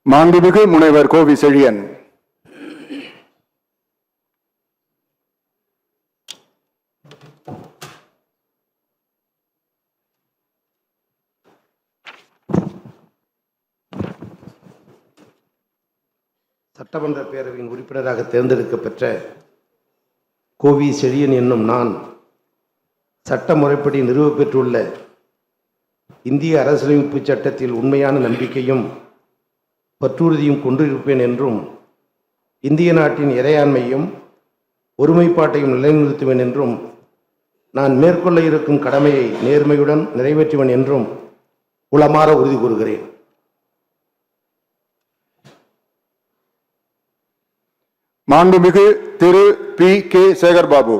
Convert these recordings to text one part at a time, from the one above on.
மாண்புமிகு முனைவர் கோவி செழியன். சட்டமன்ற பேரவையின் உறுப்பினராக தேர்ந்தெடுக்கப்பெற்ற கோவி செழியன் என்னும் நான் சட்ட முறைப்படி நிறுவப்பெற்றுள்ள இந்திய அரசியலமைப்பு சட்டத்தில் உண்மையான நம்பிக்கையும் பற்றுறுதியும் கொண்டிருப்பேன் என்றும் இந்திய நாட்டின் இறையாண்மையும் ஒருமைப்பாட்டையும் நிலைநிறுத்துவேன் என்றும் நான் மேற்கொள்ள இருக்கும் கடமையை நேர்மையுடன் நிறைவேற்றுவேன் என்றும் உளமாற உறுதி கூறுகிறேன். மாண்புமிகு திரு பி கே சேகர்பாபு.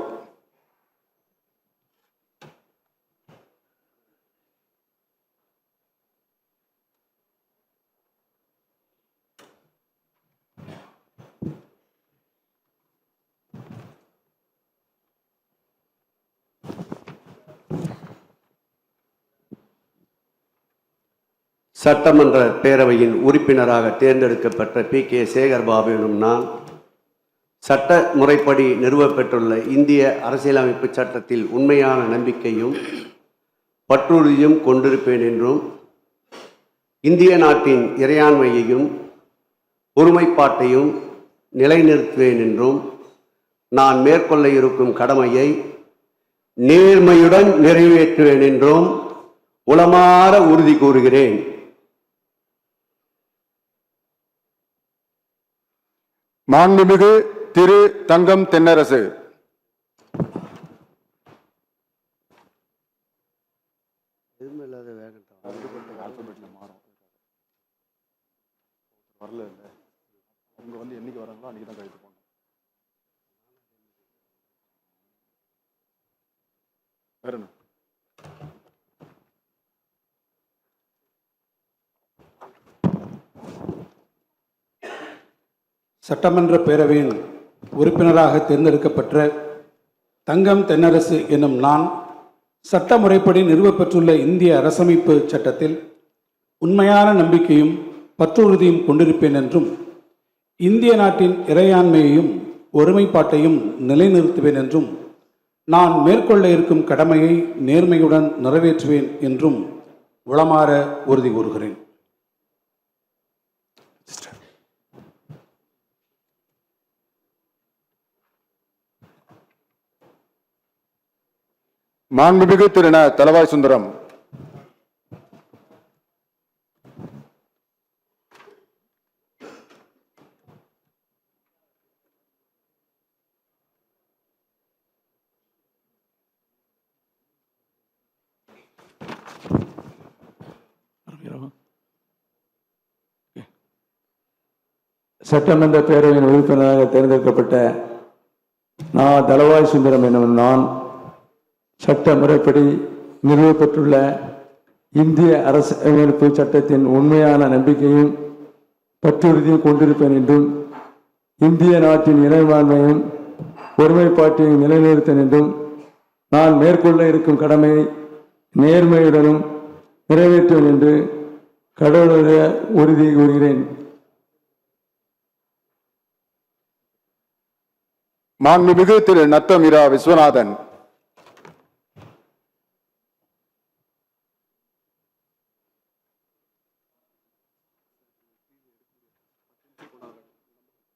சட்டமன்ற பேரவையின் உறுப்பினராக தேர்ந்தெடுக்கப்பட்ட பி கே சேகர்பாபு எனும் நான் சட்ட முறைப்படி நிறுவப்பெற்றுள்ள இந்திய அரசியலமைப்பு சட்டத்தில் உண்மையான நம்பிக்கையும் பற்றுறுதியும் கொண்டிருப்பேன் என்றும் இந்திய நாட்டின் இறையாண்மையையும் ஒருமைப்பாட்டையும் நிலைநிறுத்துவேன் என்றும் நான் மேற்கொள்ள இருக்கும் கடமையை நேர்மையுடன் நிறைவேற்றுவேன் என்றும் உளமாற உறுதி கூறுகிறேன். மாண்புமிகு திரு தங்கம் தென்னரசு. என்னைக்கு வராங்களோ அன்னைக்கு தான் கழித்து போனோம். வேற என்ன? சட்டமன்ற பேரவையின் உறுப்பினராக தேர்ந்தெடுக்கப்பட்ட தங்கம் தென்னரசு என்னும் நான் சட்ட முறைப்படி நிறுவப்பெற்றுள்ள இந்திய அரசமைப்பு சட்டத்தில் உண்மையான நம்பிக்கையும் பற்றுறுதியும் கொண்டிருப்பேன் என்றும் இந்திய நாட்டின் இறையாண்மையையும் ஒருமைப்பாட்டையும் நிலைநிறுத்துவேன் என்றும் நான் மேற்கொள்ள இருக்கும் கடமையை நேர்மையுடன் நிறைவேற்றுவேன் என்றும் உளமாற உறுதி கூறுகிறேன். மாண்புமிகு திரு ந. தளவாய் சுந்தரம். சட்டமன்ற பேரவையின் உறுப்பினராக தேர்ந்தெடுக்கப்பட்ட நான் தளவாய் சுந்தரம் என்னும் நான் சட்ட முறைப்படி நிறுவப்பெற்றுள்ள இந்திய அரசியலமைப்பு சட்டத்தின் உண்மையான நம்பிக்கையும் பற்றுறுதியும் கொண்டிருப்பேன் என்றும் இந்திய நாட்டின் இறையாண்மையும் ஒருமைப்பாட்டையும் நிலைநிறுத்தேன் என்றும் நான் மேற்கொள்ள இருக்கும் கடமையை நேர்மையுடனும் நிறைவேற்றுவேன் என்று கடவுளுடைய உறுதி கூறுகிறேன். மாண்புமிகு திரு நத்தமிரா விஸ்வநாதன்.